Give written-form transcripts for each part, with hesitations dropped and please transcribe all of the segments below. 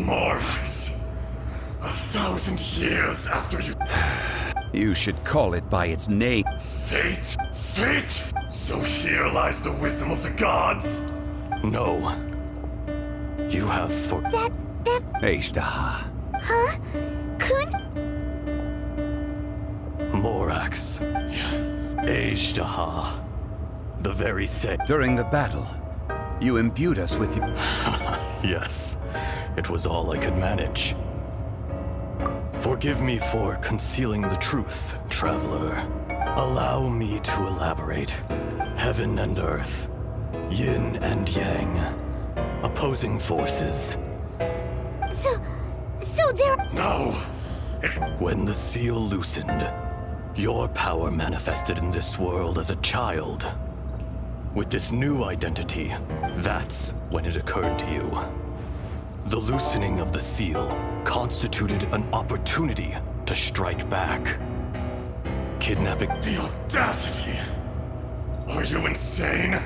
Morax, 1,000 years after you... You should call it by its name. Fate? Fate? So here lies the wisdom of the gods? No. You have That... Ashtaha. Huh? Couldn't... Morax. Ashtaha. The very same. During the battle, you imbued us with your... Yes, it was all I could manage. Forgive me for concealing the truth, traveler. Allow me to elaborate. Heaven and earth, yin and yang, opposing forces. So there... No! When the seal loosened, your power manifested in this world as a child. With this new identity, that's when it occurred to you. The loosening of the seal constituted an opportunity to strike back. Kidnapping... The audacity! Are you insane?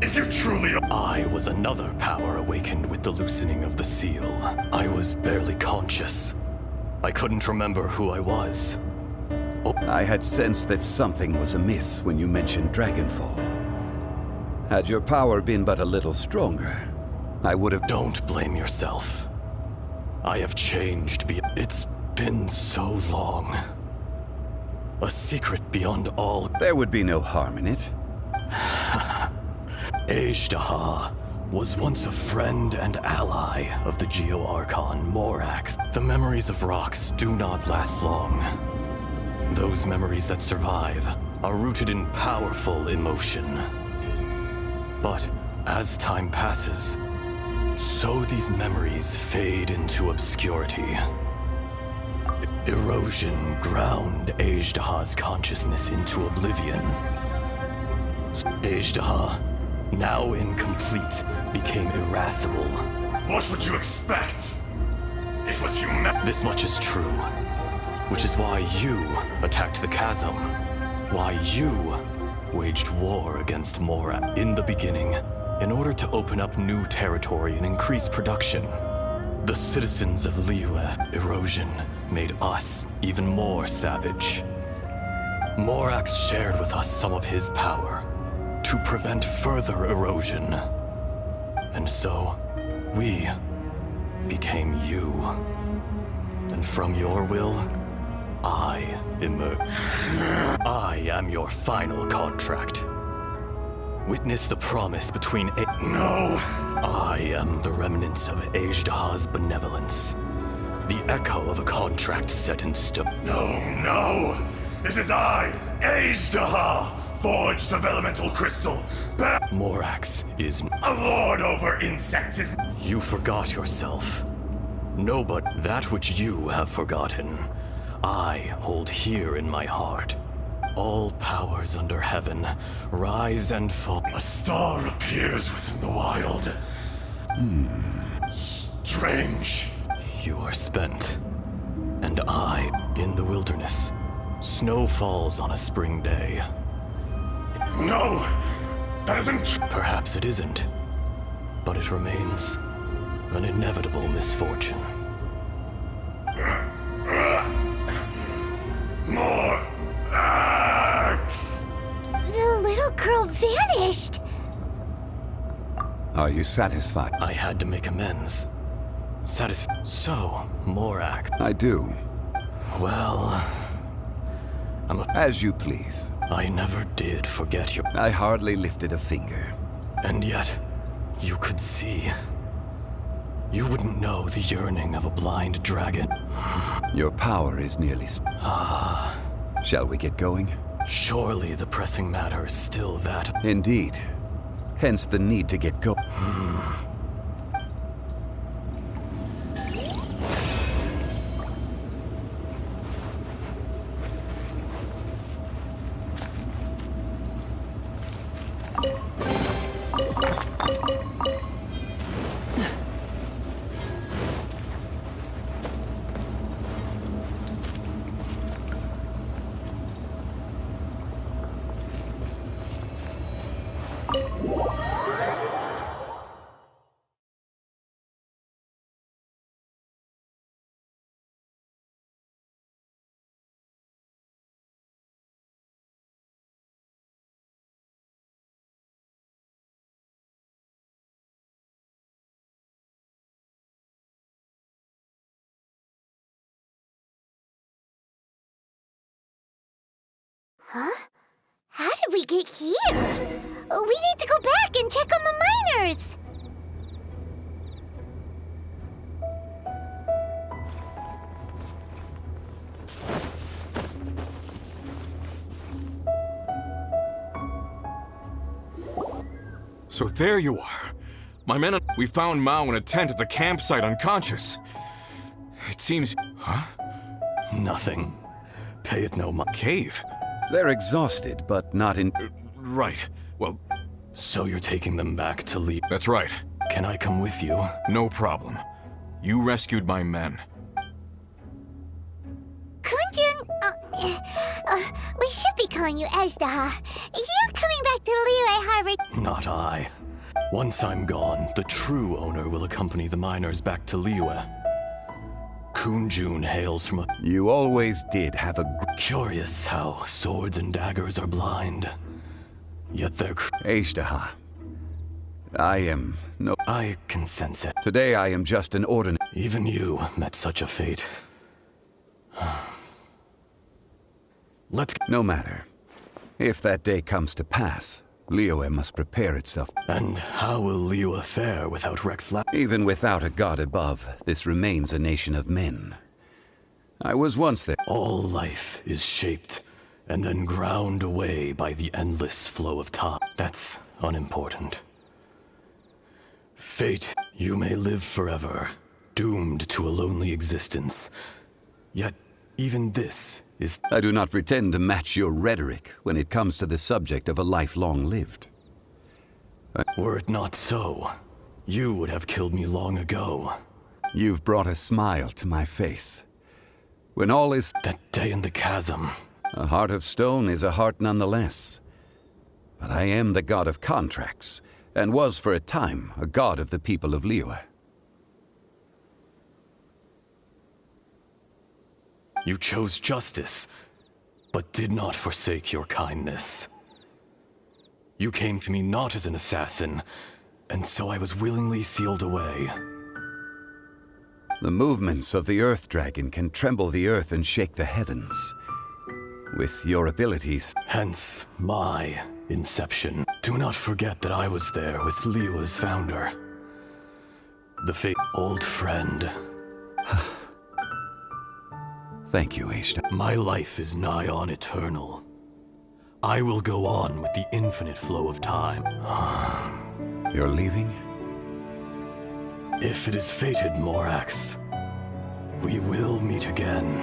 If you truly... I was another power awakened with the loosening of the seal. I was barely conscious. I couldn't remember who I was. I had sensed that something was amiss when you mentioned Dragonfall. Had your power been but a little stronger, I would have... Don't blame yourself. I have changed. It's been so long. A secret beyond all... There would be no harm in it. Ashtaha was once a friend and ally of the Geo-Archon Morax. The memories of rocks do not last long. Those memories that survive are rooted in powerful emotion. But as time passes, so these memories fade into obscurity. Erosion ground Ashtaha's consciousness into oblivion. Ashtaha, now incomplete, became irascible. What would you expect? It was This much is true, which is why you attacked the chasm. Why you waged war against Mora in the beginning, in order to open up new territory and increase production. The citizens of Liyue erosion made us even more savage. Morax shared with us some of his power to prevent further erosion. And so, we became you. And from your will, I emerge. I am your final contract. Witness the promise between No! I am the remnants of Ashtaha's benevolence. The echo of a contract set in stone. No! It is I, Ashtaha, forged of elemental crystal. Morax is... A lord over insects is... You forgot yourself. No, but that which you have forgotten, I hold here in my heart. All powers under heaven rise and fall. A star appears within the wild. Strange. You are spent, and I in the wilderness. Snow falls on a spring day. No! That isn't... Perhaps it isn't, but it remains an inevitable misfortune. More axe! The little girl vanished! Are you satisfied? I had to make amends. So, Morax. I do. Well, As you please. I never did forget your... I hardly lifted a finger. And yet, you could see. You wouldn't know the yearning of a blind dragon. Your power is nearly... Shall we get going? Surely the pressing matter is still that... Indeed. Hence the need to get going. How did we get here? We need to go back and check on the miners. So there you are. My men, we found Mao in a tent at the campsite unconscious. It seems... Huh? Nothing. Pay it no mind. Cave? They're exhausted, but not in... Right. Well, So you're taking them back to Lee. that's right. Can I come with you? No problem. You rescued my men. Kunjun, we should be calling you Ezda. You're coming back to Liyue Harbor. Not I. Once I'm gone, the true owner will accompany the miners back to Liyue. Kunjun hails from a... You always did have a... Curious how swords and daggers are blind. Yet they're... Ashtaha. I am no... I can sense it. Today I am just an ordinary... Even you met such a fate. Let's... No matter. If that day comes to pass, Liyue must prepare itself. And how will Liyue fare without Rex La... Even without a god above, this remains a nation of men. I was once there. All life is shaped and then ground away by the endless flow of time. That's unimportant. Fate, you may live forever, doomed to a lonely existence. Yet, even this is... I do not pretend to match your rhetoric when it comes to the subject of a life long lived. Were it not so, you would have killed me long ago. You've brought a smile to my face. When all is... That day in the chasm. A heart of stone is a heart nonetheless. But I am the god of contracts, and was for a time a god of the people of Liyue. You chose justice, but did not forsake your kindness. You came to me not as an assassin, and so I was willingly sealed away. The movements of the Earth Dragon can tremble the earth and shake the heavens. With your abilities... Hence, my inception. Do not forget that I was there with Liyue's founder. The old friend. Thank you, Ashta. My life is nigh on eternal. I will go on with the infinite flow of time. You're leaving? If it is fated, Morax, we will meet again.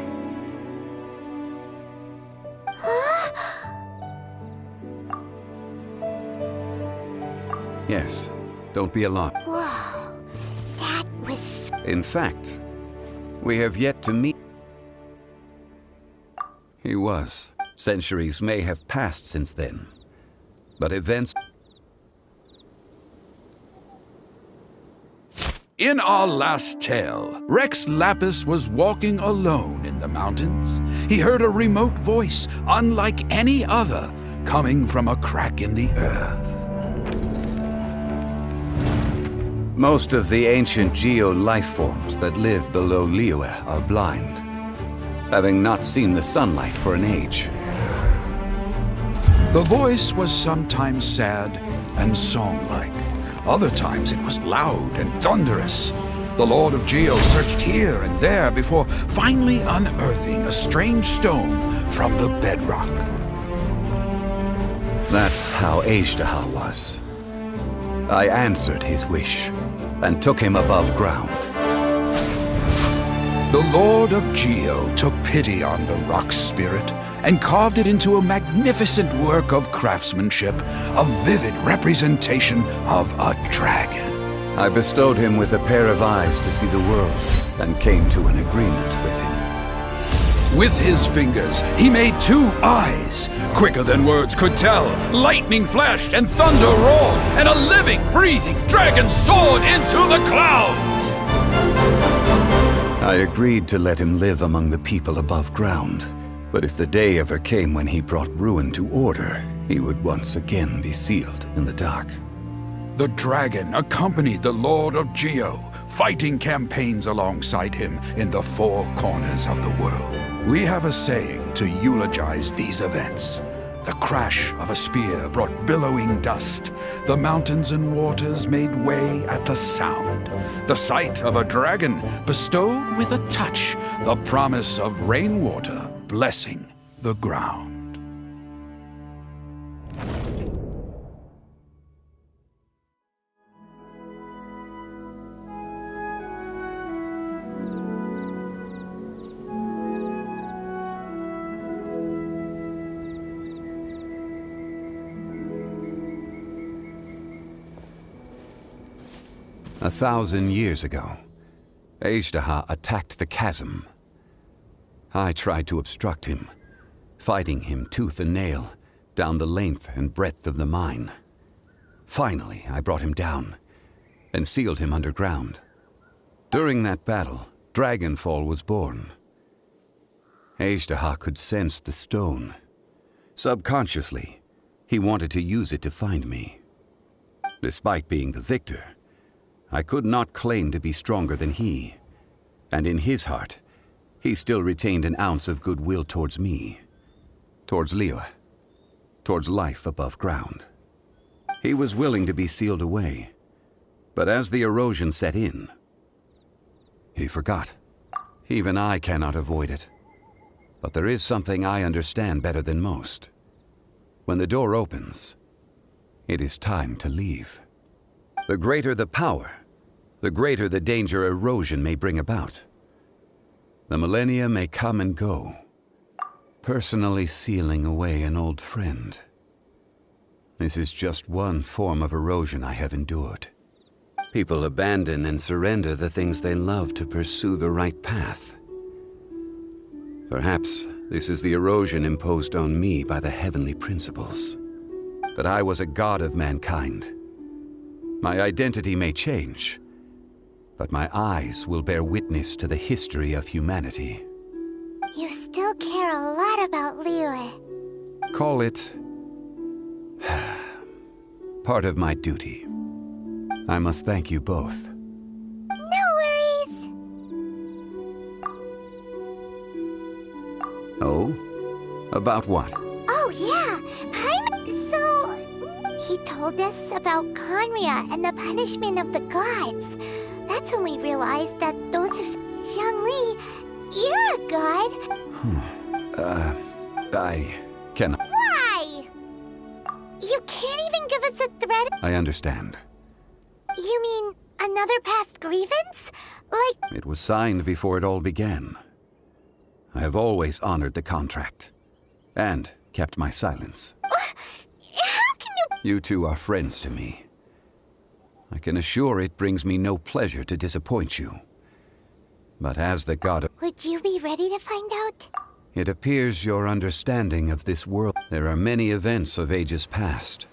Yes. Don't be alarmed. Whoa, that was... In fact, we have yet to meet. He was. Centuries may have passed since then, but events... In our last tale, Rex Lapis was walking alone in the mountains. He heard a remote voice, unlike any other, coming from a crack in the earth. Most of the ancient geo-life forms that live below Liyue are blind, having not seen the sunlight for an age. The voice was sometimes sad and song-like. Other times it was loud and thunderous. The Lord of Geo searched here and there before finally unearthing a strange stone from the bedrock. That's how Ashtaha was. I answered his wish and took him above ground. The Lord of Geo took pity on the rock spirit and carved it into a magnificent work of craftsmanship, a vivid representation of a dragon. I bestowed him with a pair of eyes to see the world and came to an agreement with him. With his fingers, he made 2 eyes, quicker than words could tell. Lightning flashed and thunder roared, and a living, breathing dragon soared into the clouds. I agreed to let him live among the people above ground, but if the day ever came when he brought ruin to order, he would once again be sealed in the dark. The dragon accompanied the Lord of Geo, fighting campaigns alongside him in the 4 corners of the world. We have a saying to eulogize these events. The crash of a spear brought billowing dust. The mountains and waters made way at the sound. The sight of a dragon bestowed with a touch the promise of rainwater blessing the ground. A 1,000 years ago, Ajdaha attacked the chasm. I tried to obstruct him, fighting him tooth and nail down the length and breadth of the mine. Finally, I brought him down and sealed him underground. During that battle, Dragonfall was born. Ajdaha could sense the stone. Subconsciously, he wanted to use it to find me. Despite being the victor, I could not claim to be stronger than he, and in his heart, he still retained an ounce of goodwill towards me, towards Liyue, towards life above ground. He was willing to be sealed away, but as the erosion set in, he forgot. Even I cannot avoid it, but there is something I understand better than most. When the door opens, it is time to leave. The greater the power, the greater the danger erosion may bring about. The millennia may come and go, personally sealing away an old friend. This is just one form of erosion I have endured. People abandon and surrender the things they love to pursue the right path. Perhaps this is the erosion imposed on me by the heavenly principles. That I was a god of mankind. My identity may change, but my eyes will bear witness to the history of humanity. You still care a lot about Liyue. Call it part of my duty. I must thank you both. No worries. Oh? About what? Oh yeah, he told us about Conria and the punishment of the gods. That's when we realized that those of Zhongli, you're a god. I cannot. Why? You can't even give us a threat. I understand. You mean another past grievance? Like... It was signed before it all began. I have always honored the contract, and kept my silence. How can you... You two are friends to me. I can assure it brings me no pleasure to disappoint you. But as the god of... Would you be ready to find out? It appears your understanding of this world... There are many events of ages past.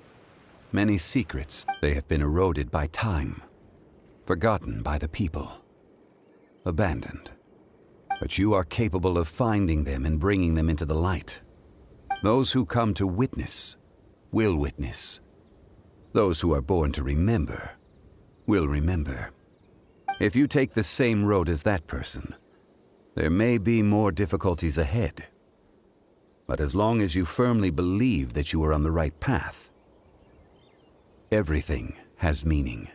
Many secrets. They have been eroded by time. Forgotten by the people. Abandoned. But you are capable of finding them and bringing them into the light. Those who come to witness will witness. Those who are born to remember will remember. If you take the same road as that person, there may be more difficulties ahead. But as long as you firmly believe that you are on the right path, everything has meaning.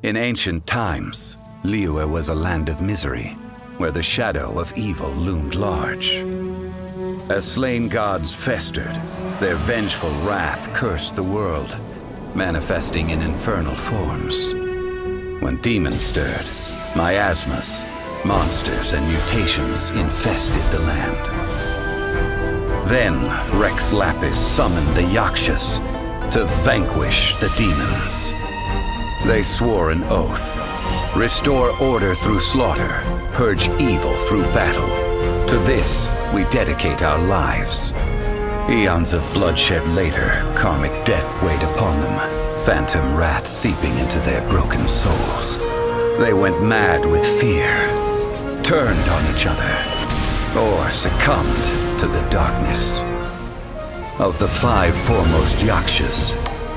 In ancient times, Liyue was a land of misery, where the shadow of evil loomed large. As slain gods festered, their vengeful wrath cursed the world, manifesting in infernal forms. When demons stirred, miasmas, monsters, and mutations infested the land. Then Rex Lapis summoned the Yakshas to vanquish the demons. They swore an oath: restore order through slaughter, purge evil through battle. To this, we dedicate our lives. Eons of bloodshed later, karmic debt weighed upon them, phantom wrath seeping into their broken souls. They went mad with fear, turned on each other, or succumbed to the darkness. Of the 5 foremost Yakshas,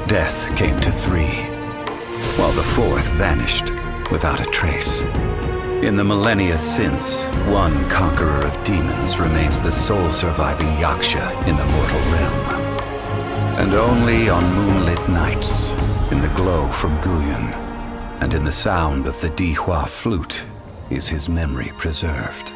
death came to 3. while the fourth vanished without a trace. In the millennia since, one conqueror of demons remains the sole surviving Yaksha in the mortal realm. And only on moonlit nights, in the glow from Guyon, and in the sound of the Dihua flute, is his memory preserved.